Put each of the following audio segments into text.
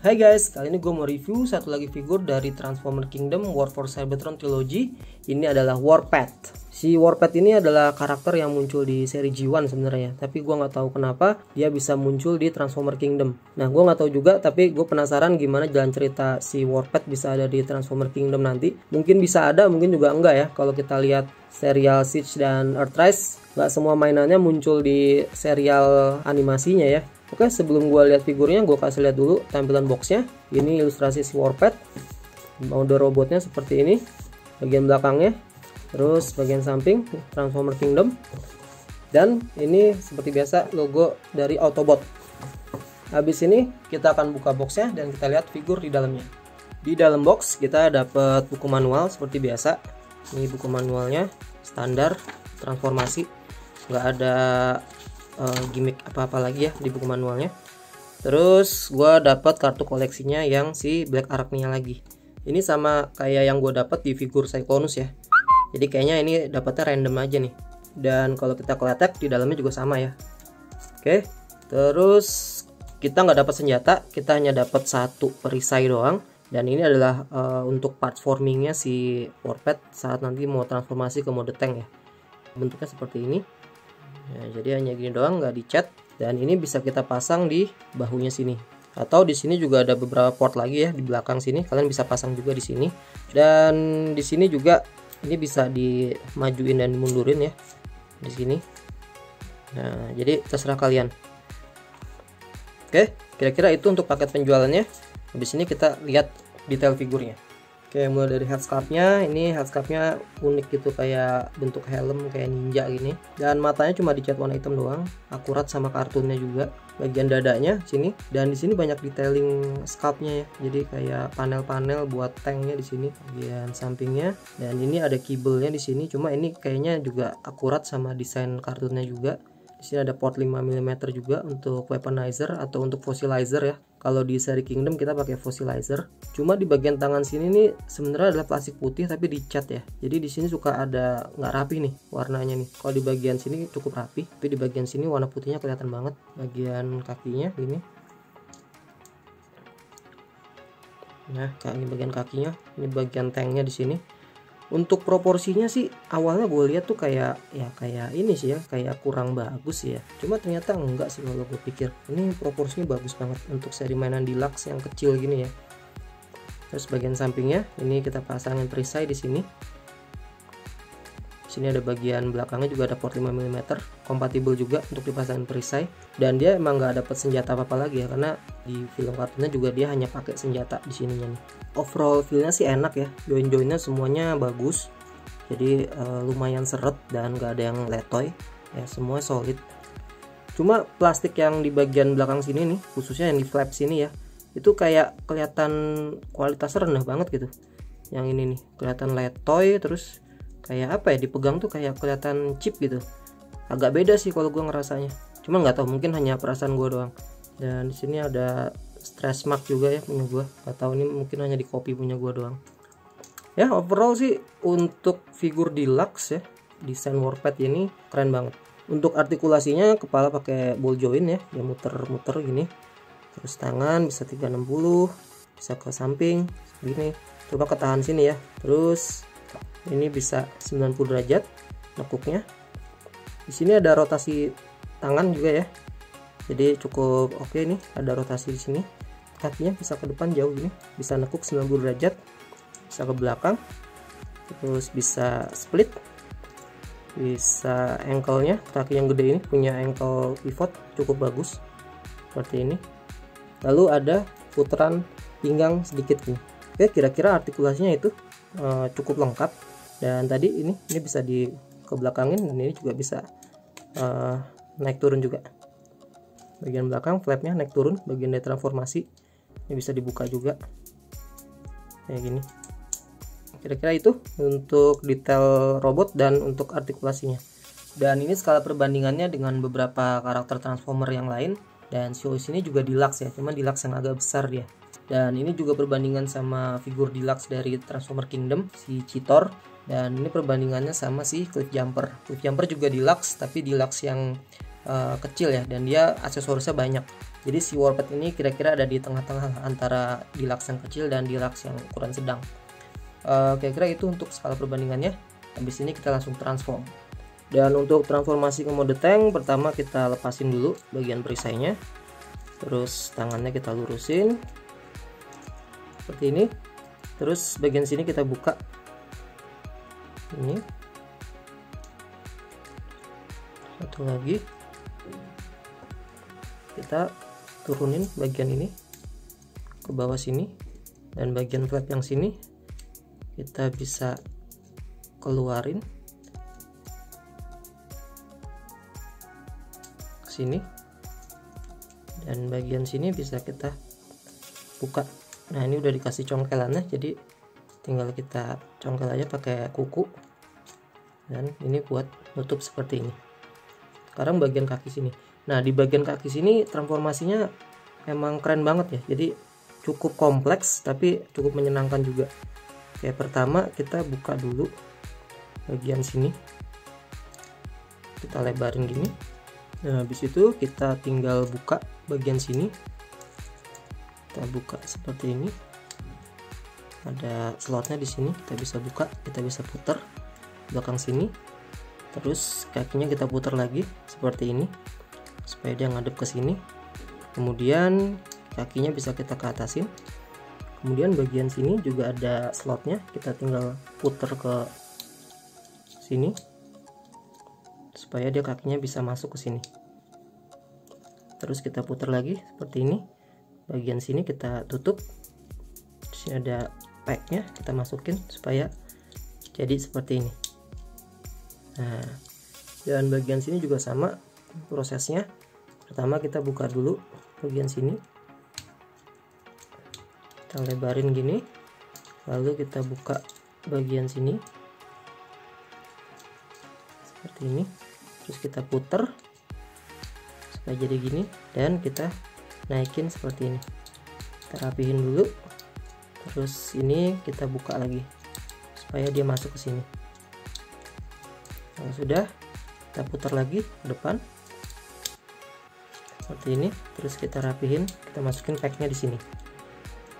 Hai guys, kali ini gue mau review satu lagi figur dari Transformer Kingdom War for Cybertron Trilogy. Ini adalah Warpath. Si Warpath ini adalah karakter yang muncul di seri G1 sebenarnya, tapi gue nggak tahu kenapa dia bisa muncul di Transformer Kingdom. Nah, gue nggak tahu juga, tapi gue penasaran gimana jalan cerita si Warpath bisa ada di Transformer Kingdom nanti. Mungkin bisa ada, mungkin juga enggak ya. Kalau kita lihat serial Siege dan Earthrise, nggak semua mainannya muncul di serial animasinya ya. Oke, sebelum gue lihat figurnya, gue kasih lihat dulu tampilan boxnya. Ini ilustrasi si Warpath. Mode robotnya seperti ini. Bagian belakangnya, terus bagian samping Transformer Kingdom. Dan ini seperti biasa logo dari Autobot. Habis ini kita akan buka boxnya dan kita lihat figur di dalamnya. Di dalam box kita dapat buku manual seperti biasa. Ini buku manualnya standar transformasi. Nggak ada gimmick apa-apa lagi ya di buku manualnya. Terus gue dapat kartu koleksinya yang si Black Arachnia lagi. Ini sama kayak yang gue dapat di figur Cyclonus ya. Jadi kayaknya ini dapatnya random aja nih. Dan kalau kita kletek di dalamnya juga sama ya. Oke. Terus kita nggak dapat senjata, kita hanya dapat satu perisai doang. Dan ini adalah untuk parts formingnya si Warpath saat nanti mau transformasi ke mode tank ya. Bentuknya seperti ini. Nah, jadi hanya gini doang, nggak dicat. Dan ini bisa kita pasang di bahunya sini. Atau di sini juga ada beberapa port lagi ya di belakang sini. Kalian bisa pasang juga di sini. Dan di sini juga ini bisa dimajuin dan dimundurin ya di sini. Nah, jadi terserah kalian. Oke, kira-kira itu untuk paket penjualannya. Habis ini kita lihat detail figurnya. Oke, mulai dari headscarf-nya. Ini headscarf-nya unik gitu, kayak bentuk helm kayak ninja gini. Dan matanya cuma dicat warna hitam doang, akurat sama kartunnya juga. Bagian dadanya sini, dan di sini banyak detailing sculpt-nya ya. Jadi kayak panel-panel buat tanknya di sini. Bagian sampingnya, dan ini ada kibelnya di sini. Cuma ini kayaknya juga akurat sama desain kartunnya juga. Di sini ada port 5 mm juga untuk weaponizer atau untuk fossilizer ya. Kalau di seri Kingdom kita pakai fossilizer. Cuma di bagian tangan sini nih sebenarnya adalah plastik putih tapi dicat ya. Jadi di sini suka ada nggak rapi nih warnanya nih. Kalau di bagian sini cukup rapi, tapi di bagian sini warna putihnya kelihatan banget. Bagian kakinya ini. Nah, ini bagian kakinya, ini bagian tanknya di sini. Untuk proporsinya sih awalnya gue lihat tuh kayak ini sih ya, kayak kurang bagus ya. Cuma ternyata enggak sih kalau gue pikir. Ini proporsinya bagus banget untuk seri mainan deluxe yang kecil gini ya. Terus bagian sampingnya ini kita pasangin perisai di sini. Sini ada bagian belakangnya juga ada port 5 mm, kompatibel juga untuk dipasangin perisai. Dan dia emang nggak dapat senjata apa-apa lagi ya, karena di film kartunnya juga dia hanya pakai senjata di sininya nih. Overall feelnya sih enak ya, join-joinnya semuanya bagus. Jadi lumayan seret dan nggak ada yang letoy ya, semua solid. Cuma plastik yang di bagian belakang sini nih, khususnya yang di flap sini ya, itu kayak kelihatan kualitasnya rendah banget gitu. Yang ini nih kelihatan letoy, terus kayak apa ya, dipegang tuh kayak kelihatan cheap gitu. Agak beda sih kalau gue ngerasanya. Cuma nggak tahu, mungkin hanya perasaan gue doang. Dan di sini ada stress mark juga ya punya gue. Nggak tahu, ini mungkin hanya di copy punya gue doang. Ya overall sih untuk figur deluxe ya, desain Warpath ini keren banget. Untuk artikulasinya kepala pakai ball joint ya, dia muter-muter gini. Terus tangan bisa 360, bisa ke samping gini. Coba ketahan sini ya. Terus ini bisa 90 derajat nekuknya. Di sini ada rotasi tangan juga ya. Jadi cukup oke nih, ada rotasi di sini. Kakinya bisa ke depan jauh gini, bisa nekuk 90 derajat, bisa ke belakang. Terus bisa split. Bisa ankle-nya, kaki yang gede ini punya ankle pivot cukup bagus. Seperti ini. Lalu ada putaran pinggang sedikit nih. Oke, kira-kira artikulasinya itu cukup lengkap. Dan tadi ini bisa ke belakangin, dan ini juga bisa naik turun juga. Bagian belakang flapnya naik turun, bagian dari transformasi ini bisa dibuka juga kayak gini. Kira-kira itu untuk detail robot dan untuk artikulasinya. Dan ini skala perbandingannya dengan beberapa karakter Transformer yang lain. Dan show ini juga deluxe ya, cuma deluxe yang agak besar dia. Dan ini juga perbandingan sama figur deluxe dari Transformer Kingdom, si Cheetor. Dan ini perbandingannya sama si Cliff Jumper. Cliff Jumper juga deluxe, tapi deluxe yang kecil ya, dan dia aksesorisnya banyak. Jadi si warped ini kira-kira ada di tengah-tengah antara deluxe yang kecil dan deluxe yang ukuran sedang. Kira-kira itu untuk skala perbandingannya. Habis ini kita langsung transform. Dan untuk transformasi ke mode tank, pertama kita lepasin dulu bagian perisainya, terus tangannya kita lurusin seperti ini, terus bagian sini kita buka ini, satu lagi kita turunin bagian ini ke bawah sini, dan bagian flap yang sini kita bisa keluarin ke sini, dan bagian sini bisa kita buka. Nah, ini udah dikasih congkelannya, jadi tinggal kita congkel aja pakai kuku, dan ini buat nutup seperti ini. Sekarang bagian kaki sini. Nah, di bagian kaki sini transformasinya emang keren banget ya, jadi cukup kompleks tapi cukup menyenangkan juga. Oke, pertama kita buka dulu bagian sini, kita lebarin gini. Nah, habis itu kita tinggal buka bagian sini, kita buka seperti ini, ada slotnya di sini, kita bisa buka, kita bisa putar belakang sini, terus kakinya kita putar lagi seperti ini supaya dia ngadep ke sini. Kemudian kakinya bisa kita ke atasin, kemudian bagian sini juga ada slotnya, kita tinggal putar ke sini supaya dia kakinya bisa masuk ke sini. Terus kita putar lagi seperti ini, bagian sini kita tutup, di sini ada packnya, kita masukin supaya jadi seperti ini. Nah, dan bagian sini juga sama prosesnya. Pertama kita buka dulu bagian sini, kita lebarin gini, lalu kita buka bagian sini seperti ini, terus kita putar supaya jadi gini, dan kita naikin seperti ini. Kita rapihin dulu, terus ini kita buka lagi supaya dia masuk ke sini. Kalau sudah, kita putar lagi ke depan seperti ini, terus kita rapihin, kita masukin packnya di sini.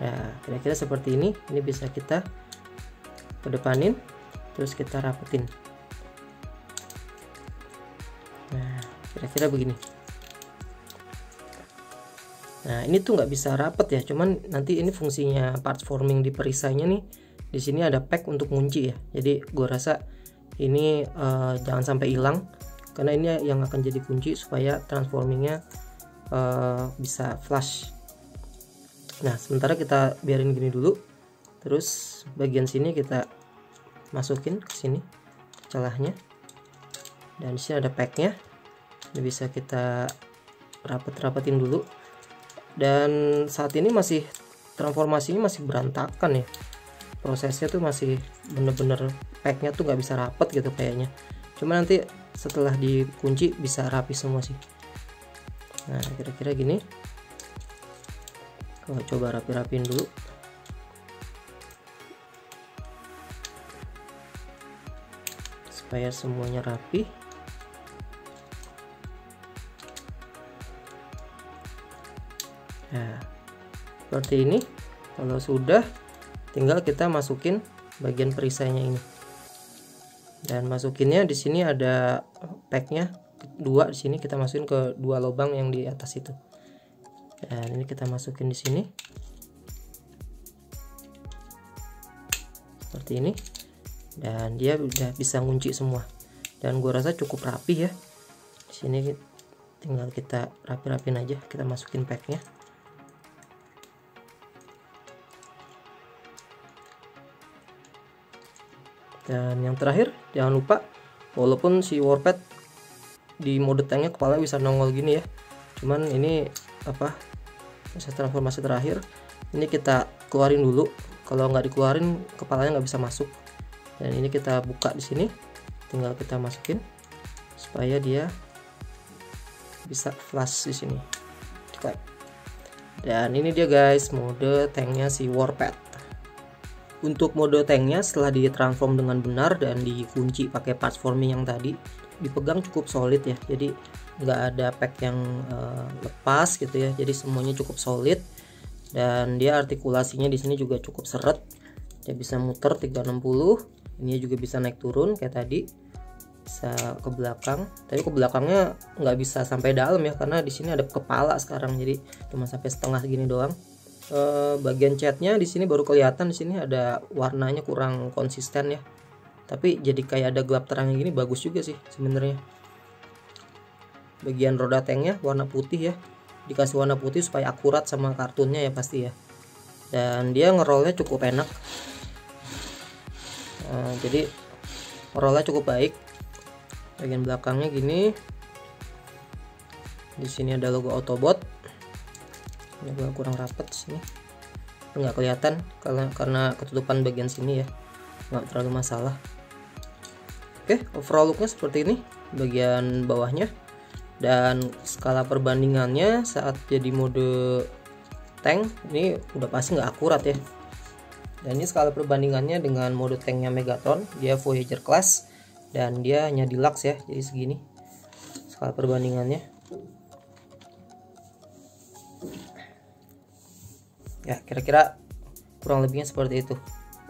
Nah, kira-kira seperti ini. Ini bisa kita kedepanin, terus kita rapetin. Nah, kira-kira begini. Nah, ini tuh nggak bisa rapet ya, cuman nanti ini fungsinya part forming di perisainya nih. Di sini ada pack untuk ngunci ya, jadi gue rasa ini jangan sampai hilang, karena ini yang akan jadi kunci supaya transformingnya bisa flush. Nah, sementara kita biarin gini dulu, terus bagian sini kita masukin ke sini celahnya, dan di sini ada packnya. Ini bisa kita rapetin dulu. Dan saat ini masih transformasinya masih berantakan ya, prosesnya tuh masih bener-bener packnya tuh nggak bisa rapet gitu kayaknya. Cuma nanti setelah dikunci bisa rapi semua sih. Nah, kira-kira gini. Kalau coba rapi-rapiin dulu. Supaya semuanya rapi. Nah, seperti ini. Kalau sudah, tinggal kita masukin bagian perisainya ini. Dan masukinnya di sini ada packnya dua, di sini kita masukin ke dua lubang yang di atas itu. Dan ini kita masukin di sini seperti ini, dan dia udah bisa ngunci semua. Dan gua rasa cukup rapi ya. Di sini tinggal kita rapi-rapin aja, kita masukin packnya. Dan yang terakhir, jangan lupa, walaupun si warped di mode tanknya kepala bisa nongol gini ya, cuman ini proses transformasi terakhir, ini kita keluarin dulu. Kalau nggak dikeluarin, kepalanya nggak bisa masuk. Dan ini kita buka di sini, tinggal kita masukin supaya dia bisa flush di sini. Dan ini dia guys, mode tanknya si warped. Untuk mode tanknya setelah ditransform dengan benar dan dikunci pakai parts forming yang tadi, dipegang cukup solid ya, jadi nggak ada pack yang lepas gitu ya, jadi semuanya cukup solid. Dan dia artikulasinya di sini juga cukup seret, dia bisa muter 360, ini juga bisa naik turun kayak tadi, bisa ke belakang, tapi ke belakangnya nggak bisa sampai dalam ya, karena di sini ada kepala sekarang, jadi cuma sampai setengah gini doang. Bagian catnya di sini baru kelihatan, di sini ada warnanya kurang konsisten ya, tapi jadi kayak ada gelap terangnya gini, bagus juga sih sebenarnya. Bagian roda tanknya warna putih ya, dikasih warna putih supaya akurat sama kartunnya ya pasti ya. Dan dia ngerolnya cukup enak, jadi ngerolnya cukup baik. Bagian belakangnya gini, di sini ada logo Autobot, ini agak kurang rapet sini, nggak kelihatan karena ketutupan bagian sini ya, nggak terlalu masalah. Oke, overall looknya seperti ini bagian bawahnya. Dan skala perbandingannya saat jadi mode tank ini udah pasti nggak akurat ya. Dan ini skala perbandingannya dengan mode tanknya Megatron, dia Voyager class dan dia hanya deluxe ya, jadi segini skala perbandingannya ya, kira-kira kurang lebihnya seperti itu.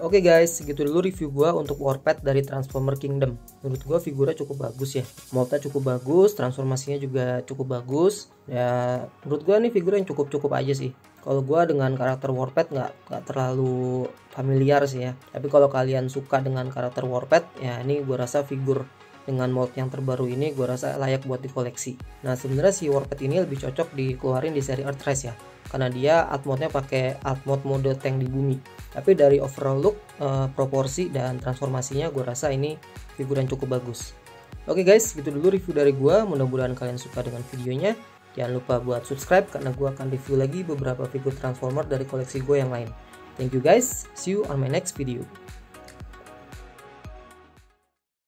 Oke guys, segitu dulu review gua untuk Warpath dari Transformer Kingdom. Menurut gua figurnya cukup bagus ya, moldnya cukup bagus, transformasinya juga cukup bagus ya. Menurut gua nih figur yang cukup aja sih. Kalau gua dengan karakter Warpath nggak terlalu familiar sih ya, tapi kalau kalian suka dengan karakter Warpath ya, ini gua rasa figur dengan mold yang terbaru ini gua rasa layak buat dikoleksi. Nah sebenarnya si Warpath ini lebih cocok dikeluarin di seri Earthrise ya, karena dia alt mode-nya pakai alt mode mode tank di bumi. Tapi dari overall look, proporsi dan transformasinya gue rasa ini figur yang cukup bagus. Oke guys, gitu dulu review dari gue. Mudah-mudahan kalian suka dengan videonya. Jangan lupa buat subscribe karena gue akan review lagi beberapa figur Transformer dari koleksi gue yang lain. Thank you guys, see you on my next video.